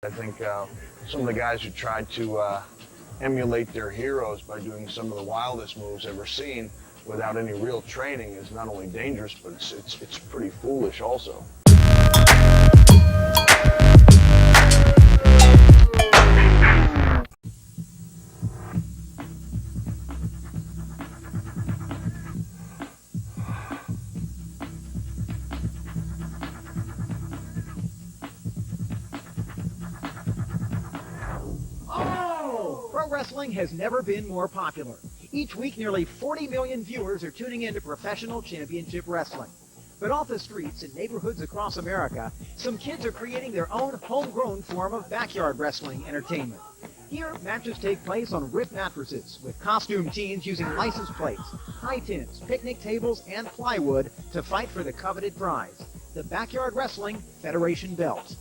I think some of the guys who tried to emulate their heroes by doing some of the wildest moves ever seen without any real training is not only dangerous, but it's pretty foolish also. Pro wrestling has never been more popular. Each week, nearly 40 million viewers are tuning in to professional championship wrestling. But off the streets in neighborhoods across America, some kids are creating their own homegrown form of backyard wrestling entertainment. Here, matches take place on ripped mattresses, with costume teens using license plates, high tins, picnic tables, and plywood to fight for the coveted prize, the Backyard Wrestling Federation belt.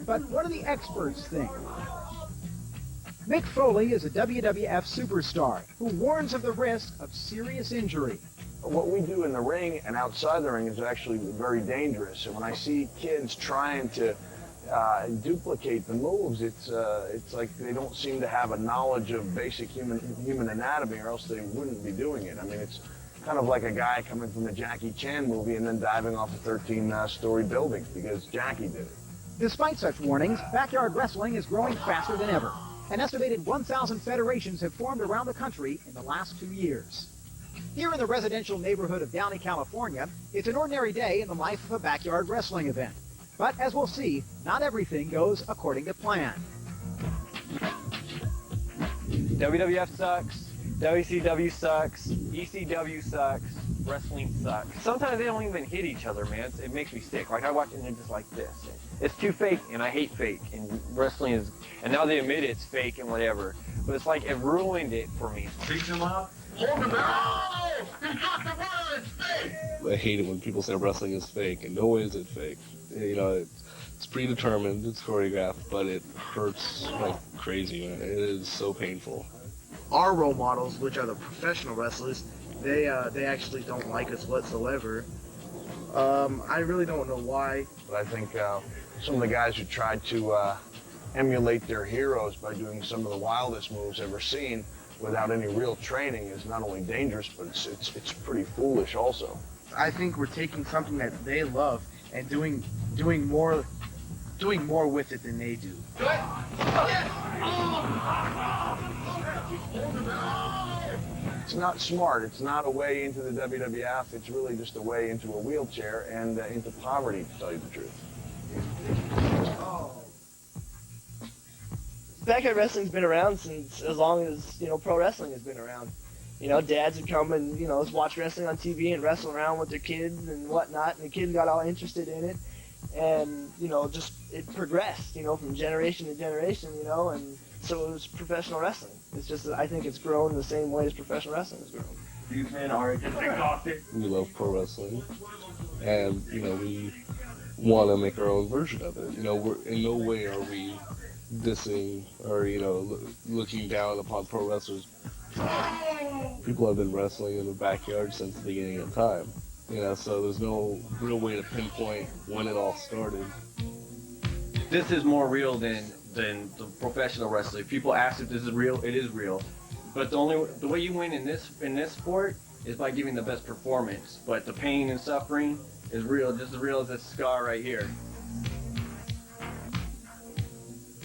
But what do the experts think? Mick Foley is a WWF superstar who warns of the risk of serious injury. What we do in the ring and outside the ring is actually very dangerous. And when I see kids trying to duplicate the moves, it's like they don't seem to have a knowledge of basic human anatomy, or else they wouldn't be doing it. I mean, it's kind of like a guy coming from the Jackie Chan movie and then diving off a 13-story building because Jackie did it. Despite such warnings, backyard wrestling is growing faster than ever. An estimated 1,000 federations have formed around the country in the last 2 years. Here in the residential neighborhood of Downey, California, it's an ordinary day in the life of a backyard wrestling event. But as we'll see, not everything goes according to plan. WWF sucks, WCW sucks, ECW sucks, wrestling sucks. Sometimes they don't even hit each other, man. It makes me sick. Like I watch it and it's just like this. It's too fake, and I hate fake. And wrestling is, and now they admit it's fake and whatever. But it's like it ruined it for me. Freak them out. Hold them out! You got the word, it's fake! I hate it when people say wrestling is fake, and no way is it fake. You know, it's predetermined, it's choreographed, but it hurts like crazy, man. It is so painful. Our role models, which are the professional wrestlers, they actually don't like us whatsoever. I really don't know why. But I think some of the guys who tried to emulate their heroes by doing some of the wildest moves ever seen without any real training is not only dangerous, but it's pretty foolish also. I think we're taking something that they love and doing more with it than they do. It's not smart. It's not a way into the WWF. It's really just a way into a wheelchair and into poverty, to tell you the truth. Backyard wrestling's been around since as long as, pro wrestling has been around. Dads would come and, watch wrestling on TV and wrestle around with their kids and whatnot, and the kids got all interested in it. And, just it progressed, from generation to generation, and so it was professional wrestling. It's just that I think it's grown the same way as professional wrestling has grown. These men are just exhausted. We love pro wrestling, and, we want to make our own version of it. We're in no way are we dissing or, looking down upon pro wrestlers. People have been wrestling in the backyard since the beginning of time, so there's no real way to pinpoint when it all started. This is more real than the professional wrestling. People ask if this is real, it is real. But the way you win in this sport is by giving the best performance. But the pain and suffering is real, just as real as this scar right here.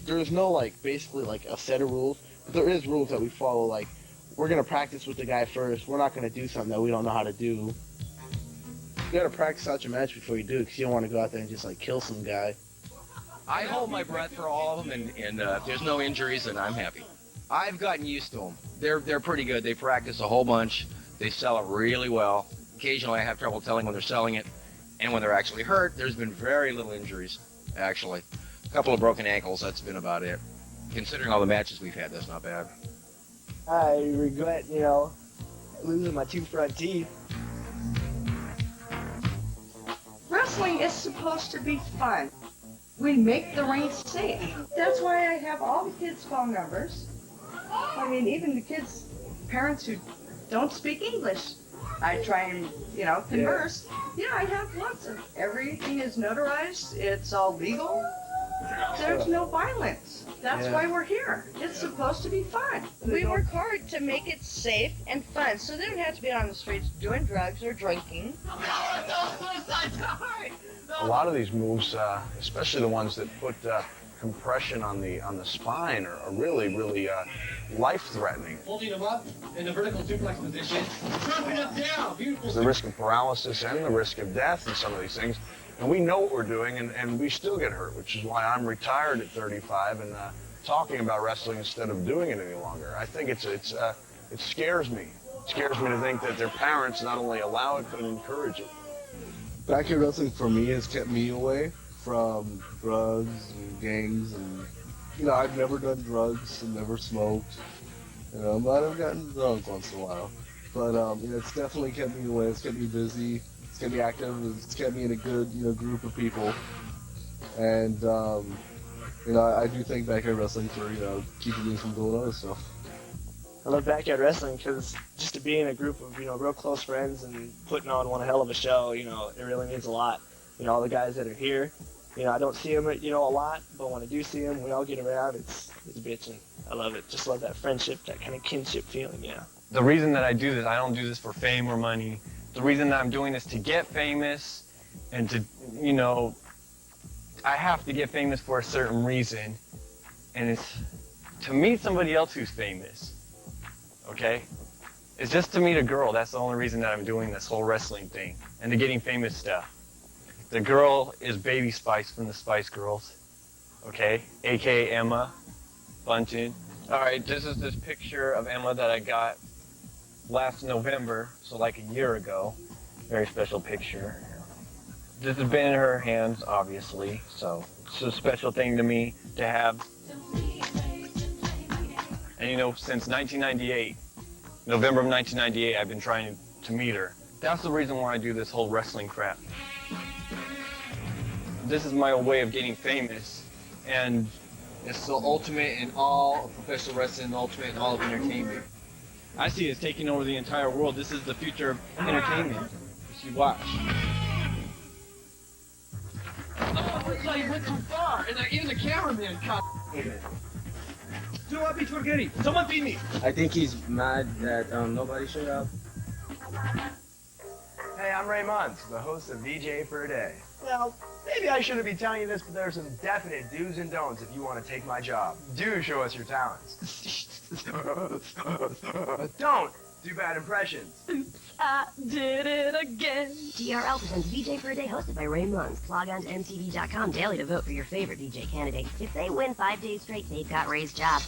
There's no basically a set of rules, but there is rules that we follow. Like, we're gonna practice with the guy first. We're not gonna do something that we don't know how to do. You gotta practice out your match before you do it, because you don't want to go out there and just kill some guy. I hold my breath for all of them, and if there's no injuries, then I'm happy. I've gotten used to them. They're pretty good. They practice a whole bunch. They sell it really well. Occasionally I have trouble telling when they're selling it, and when they're actually hurt, there's been very little injuries, actually. A couple of broken ankles, that's been about it. Considering all the matches we've had, that's not bad. I regret, losing my 2 front teeth. Wrestling is supposed to be fun. We make the ring safe. That's why I have all the kids' phone numbers. I mean, even the kids' parents who don't speak English. I try and, converse. Yeah, I have lots of, everything is notarized. It's all legal. there's no violence. That's why we're here. It's supposed to be fun. We work hard to make it safe and fun, so they don't have to be on the streets doing drugs or drinking. A lot of these moves, especially the ones that put compression on the spine, are really life-threatening. Holding him up in the vertical suplex position. Dropping him down. Beautiful. There's the risk of paralysis and the risk of death in some of these things. And we know what we're doing, and we still get hurt, which is why I'm retired at 35 and talking about wrestling instead of doing it any longer. I think it scares me. It scares me to think that their parents not only allow it, but encourage it. Backyard wrestling for me has kept me away from drugs and gangs, and I've never done drugs and never smoked. I might have gotten drunk once in a while, but it's definitely kept me away. It's kept me busy. It's kept me active. It's kept me in a good group of people, and I do thank backyard wrestling for keeping me from doing other stuff. I love backyard wrestling because just to be in a group of real close friends and putting on one hell of a show, it really means a lot. All the guys that are here, I don't see them a lot, but when I do see them, we all get around. It's a bitch, and I love it. Just love that friendship, that kind of kinship feeling. The reason that I do this, I don't do this for fame or money. The reason that I'm doing this to get famous and to, I have to get famous for a certain reason, and it's to meet somebody else who's famous, okay? It's just to meet a girl. That's the only reason that I'm doing this whole wrestling thing, and to getting famous stuff. The girl is Baby Spice from the Spice Girls, okay? AKA Emma Bunton. All right, this is this picture of Emma that I got last November, so like a year ago. Very special picture. This has been in her hands, obviously, so it's a special thing to me to have. And since 1998, November of 1998, I've been trying to meet her. That's the reason why I do this whole wrestling crap. This is my way of getting famous, and it's the ultimate in all of professional wrestling, the ultimate in all of entertainment. I see it's taking over the entire world. This is the future of entertainment. You should watch. Oh, looks like you went too far, and even the cameraman caught it. Do what beat forgetting? Someone beat me! I think he's mad that nobody showed up. Hey, I'm Ray Munz, the host of VJ for a Day. Well, maybe I shouldn't be telling you this, but there are some definite do's and don'ts if you want to take my job. Do show us your talents. Don't do bad impressions. Oops, I did it again. TRL presents VJ for a Day, hosted by Ray Munz. Log on to MTV.com daily to vote for your favorite VJ candidate. If they win 5 days straight, they've got Ray's job.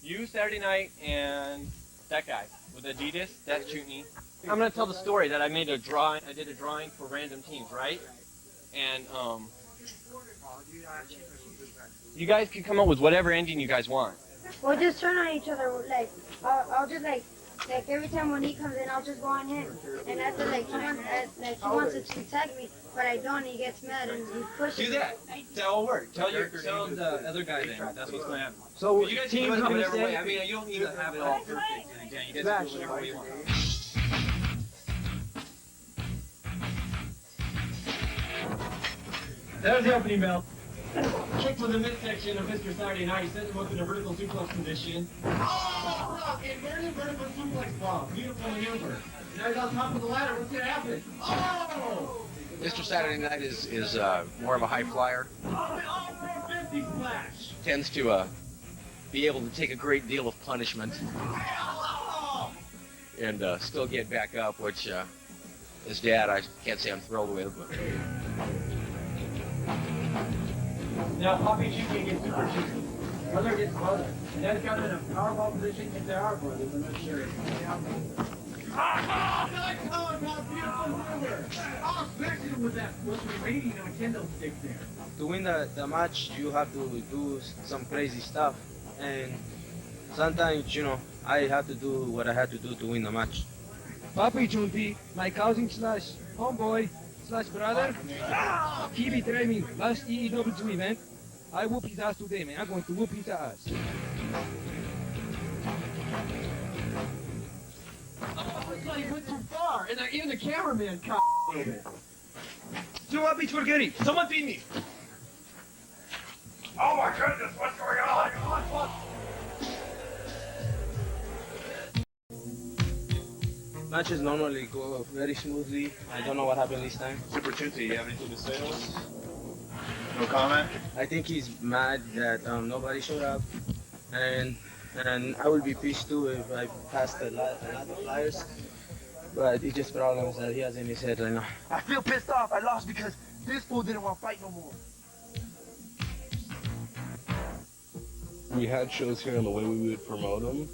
You Saturday night and that guy with Adidas, that's Chutney. I'm gonna tell the story that I made a drawing. I did a drawing for random teams, right? And you guys can come up with whatever ending you guys want. We'll just turn on each other. I'll just every time when he comes in, I'll just go on him. And after he wants to attack me, but I don't. He gets mad and he pushes. Do that. That'll work. Tell the other guy then. That's what's gonna happen. So you guys teams can do it gonna whatever stay? way. I mean, you don't need to have it all perfect. And again, you guys can do it whatever way you want. There's the opening bell. Kick to the midsection of Mr. Saturday Night. He sends him up in a vertical suplex position. Oh, look! Inverted vertical suplex bomb. Beautiful maneuver. Now he's on top of the ladder. What's going to happen? Oh! Mr. Saturday Night is more of a high flyer. Oh, 50 splash. Tends to be able to take a great deal of punishment and still get back up, which his dad, I can't say I'm thrilled with, but... Now, Poppy G can get super cheesy. Brother gets brother. And that's got him in a powerball position if they are brothers. I'm not sure. Beautiful maneuver. Oh, especially with that remaining on candlestick there. To win the match, you have to do some crazy stuff. And sometimes, I have to do what I have to do to win the match. Papi Junti, my cousin slash homeboy slash brother, he betrayed me last EEW event. I whoop his ass today, man. I'm going to whoop his ass. Oh, looks like he went too far, and even the cameraman caught it. Do what beat forgetting? Someone beat me. Oh my goodness, what's going on? Matches normally go very smoothly. I don't know what happened this time. Super Tuesday, you have anything to say to us? No comment? I think he's mad that nobody showed up, and I will be pissed too if I passed a lot of flyers. But it's just problems that he has in his head right now. I feel pissed off. I lost because this fool didn't want to fight no more. We had shows here, and the way we would promote them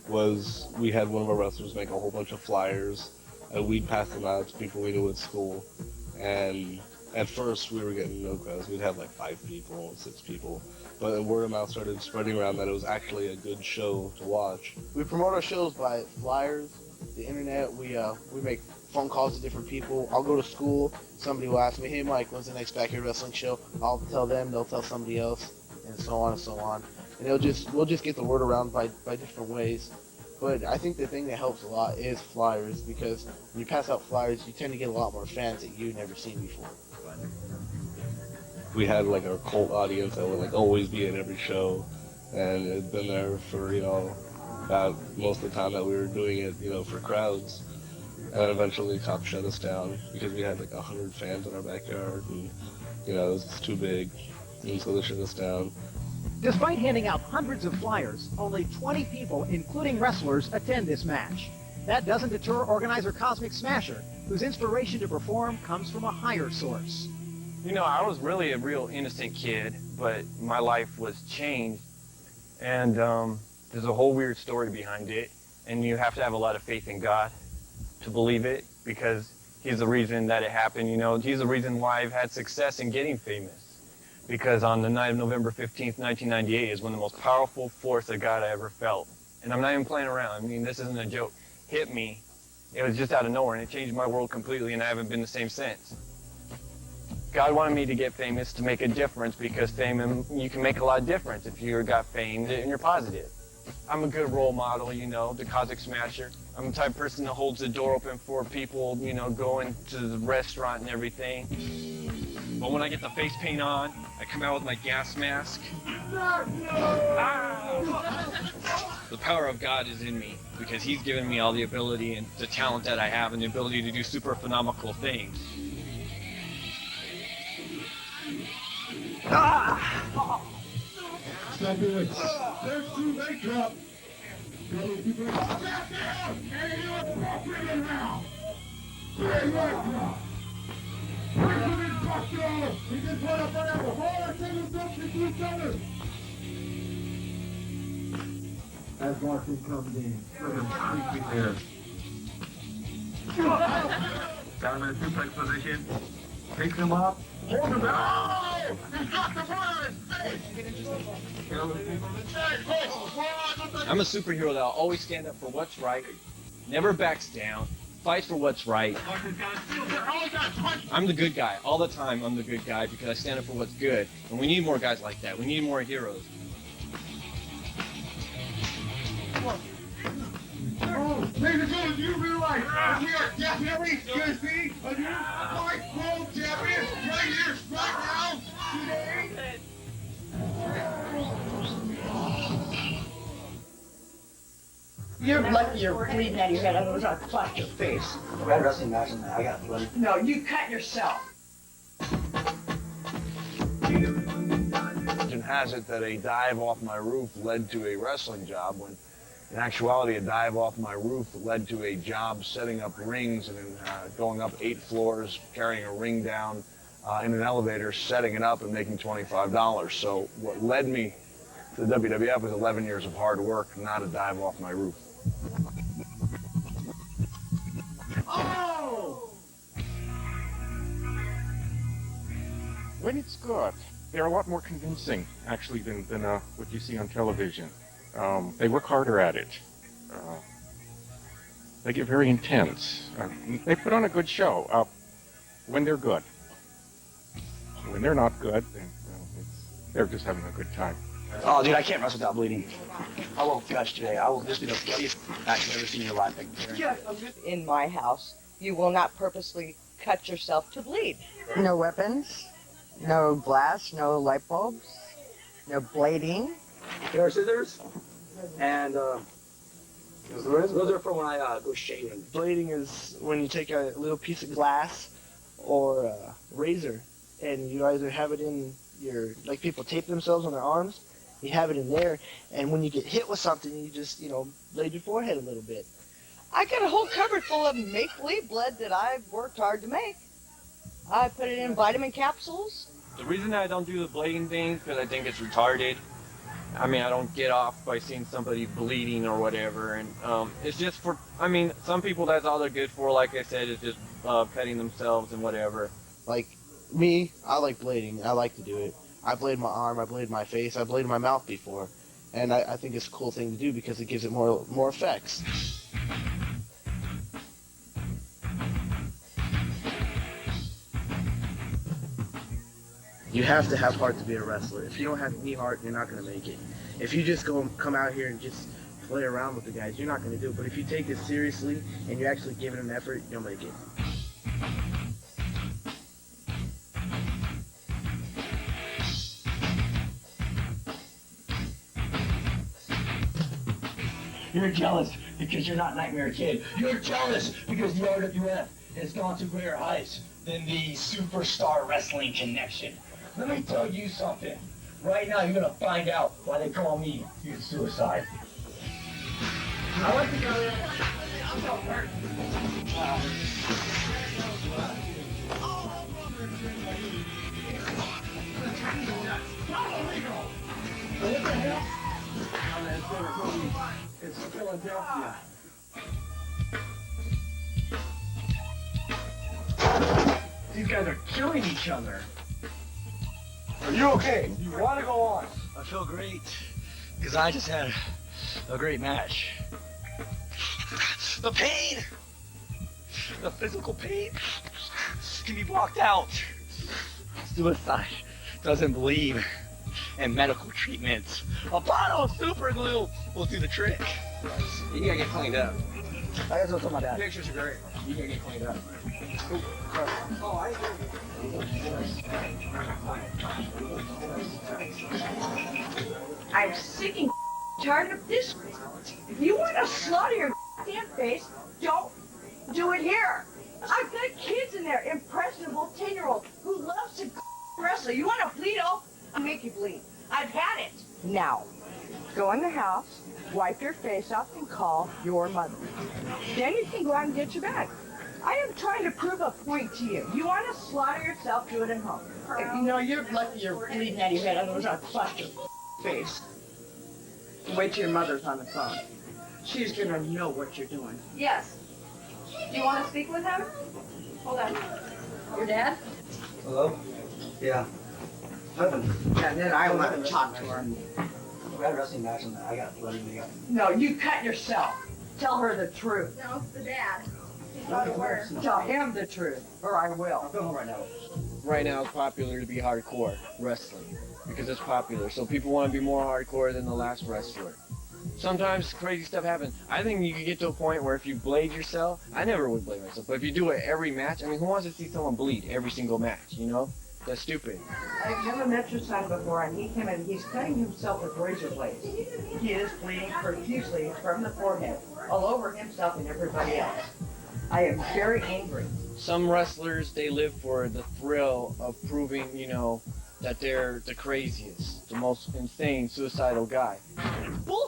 was we had one of our wrestlers make a whole bunch of flyers, and we'd pass them out to people we knew at school. And at first, we were getting no crowds. We'd have like 5 people, 6 people. But the word of mouth started spreading around that it was actually a good show to watch. We promote our shows by flyers, the internet. We make phone calls to different people. I'll go to school. Somebody will ask me, "Hey, Mike, when's the next Backyard Wrestling show?" I'll tell them. They'll tell somebody else, and so on and so on. And we'll just get the word around by different ways. But I think the thing that helps a lot is flyers, because when you pass out flyers, you tend to get a lot more fans that you've never seen before. We had like our cult audience that would like always be at every show, and it'd been there for, you know, about most of the time that we were doing it, you know, for crowds. And then eventually the cops shut us down because we had like 100 fans in our backyard, and, you know, it was just too big, and so they shut us down. Despite handing out hundreds of flyers, only 20 people, including wrestlers, attend this match. That doesn't deter organizer Cosmic Smasher, whose inspiration to perform comes from a higher source. You know, I was really a real innocent kid, but my life was changed. And there's a whole weird story behind it. And you have to have a lot of faith in God to believe it, because he's the reason that it happened. You know, he's the reason why I've had success in getting famous. Because on the night of November 15th, 1998 is when the most powerful force of God I ever felt. And I'm not even playing around. I mean, this isn't a joke. Hit me. It was just out of nowhere, and it changed my world completely, and I haven't been the same since. God wanted me to get famous to make a difference, because fame, you can make a lot of difference if you got fame and you're positive. I'm a good role model, you know, the Cosmic Smasher. I'm the type of person that holds the door open for people, you know, going to the restaurant and everything. But when I get the face paint on, I come out with my gas mask. The power of God is in me, because he's given me all the ability and the talent that I have and the ability to do super phenomenal things. There's 2 makeup. As Martin comes in, look at him creepy there. Got him in a suplex position. Picks him up. Hold him out. Oh! He's got the blood in his face. I'm a superhero that'll always stand up for what's right, never backs down, fights for what's right. I'm the good guy. All the time I'm the good guy, because I stand up for what's good. And we need more guys like that. We need more heroes. Oh, ladies and gentlemen, do you realize that we are definitely going to see a new White World Champion right here, right now, today? You're lucky you're bleeding out of your head, otherwise I'd flash your face. We had a wrestling match and I got blood. No, you cut yourself. Legend has it that a dive off my roof led to a wrestling job, when in actuality a dive off my roof led to a job setting up rings and going up 8 floors, carrying a ring down in an elevator, setting it up and making $25. So what led me to the WWF was 11 years of hard work, not a dive off my roof. Oh! When it's good, they're a lot more convincing, actually, than what you see on television. They work harder at it. They get very intense. They put on a good show when they're good. When they're not good, then they're just having a good time. Oh, dude, I can't wrestle without bleeding. I won't gush today. I will just be the bloodiest match you've ever seen in your life. In my house, you will not purposely cut yourself to bleed. No weapons, no glass, no light bulbs, They're blading. There are scissors, and those are for when I go shaving. Blading is when you take a little piece of glass or a razor, and you either have it in your, like people tape themselves on their arms, you have it in there, and when you get hit with something, you just, blade your forehead a little bit. I got a whole cupboard full of make-believe blood that I've worked hard to make. I put it in vitamin capsules. The reason I don't do the blading thing is because I think it's retarded. I mean, I don't get off by seeing somebody bleeding or whatever, and it's just for, I mean, some people that's all they're good for, like I said, is just petting themselves and whatever. Like me, I like blading. I like to do it. I blade my arm, I blade my face, I bladed my mouth before. And I think it's a cool thing to do because it gives it more effects. You have to have heart to be a wrestler. If you don't have any heart, you're not going to make it. If you just come out here and just play around with the guys, you're not going to do it. But if you take this seriously and you actually give it an effort, you'll make it. You're jealous because you're not Nightmare Kid. You're jealous because the RWF has gone to greater heights than the Superstar Wrestling Connection. Let me tell you something. Right now, you're gonna find out why they call me Youth Suicide. I like to go there. I'm so hurt. Not illegal. What the hell? It's Philadelphia. These guys are killing each other. Are you okay? You want to go on? I feel great, because I just had a great match. The pain, the physical pain, can be blocked out. Suicide doesn't believe in medical treatments. A bottle of super glue will do the trick. You gotta get cleaned up. I gotta tell my dad. Pictures are great. You gotta get cleaned up. Oh, I I'm sick and tired of this. If you want to slaughter your damn face, don't do it here. I've got kids in there, impressionable 10-year-old who loves to wrestle. You want to bleed? I'll make you bleed. I've had it. Now, go in the house, wipe your face off, and call your mother. Then you can go out and get your bag. I am trying to prove a point to you. You want to slaughter yourself, do it at home. You're lucky you're bleeding out of your head. Otherwise, I'll bust your face. Wait till your mother's on the phone. She's gonna know what you're doing. Yes. Do you want to speak with him? Hold on. Your dad? Hello? Yeah. And then I want to talk to her. We had a wrestling match and I got bloody video. No, you cut yourself. Tell her the truth. No, it's the dad. He's not aware. Tell him the truth, or I will. I'm going home right now. Right now it's popular to be hardcore wrestling because it's popular. So people want to be more hardcore than the last wrestler. Sometimes crazy stuff happens. I think you could get to a point where if you blade yourself, I never would blade myself, but if you do it every match, I mean, who wants to see someone bleed every single match, you know? That's stupid. I've never met your son before, and he came in, he's cutting himself with razor blades. He is bleeding profusely from the forehead, all over himself and everybody else. I am very angry. Some wrestlers, they live for the thrill of proving, you know, that they're the craziest, the most insane, suicidal guy. Bull!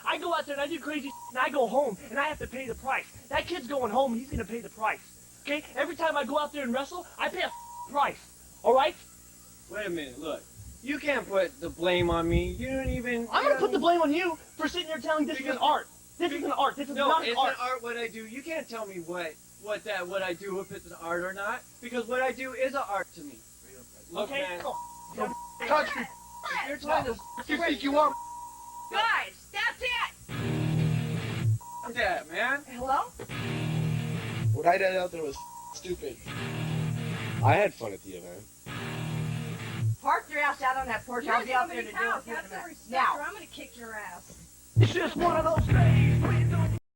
I go out there and I do crazy and I go home and I have to pay the price. That kid's going home and he's gonna pay the price. Okay? Every time I go out there and wrestle, I pay a price. Alright? Wait a minute, look. You can't put the blame on me. You don't even... I'm gonna put the blame on you for sitting there telling this is an art. This is an art. This is not an art. No, it's an art what I do. You can't tell me what I do, if it's an art or not, because what I do is an art to me. Look, okay, man. Don't touch me. If you're trying to... You think you are... Guys, that's it! that, man. Hello? What I did out there was stupid. I had fun at the event. Park your ass out on that porch. I'll be out there to do it. Now. Now. I'm gonna kick your ass. It's just one of those days.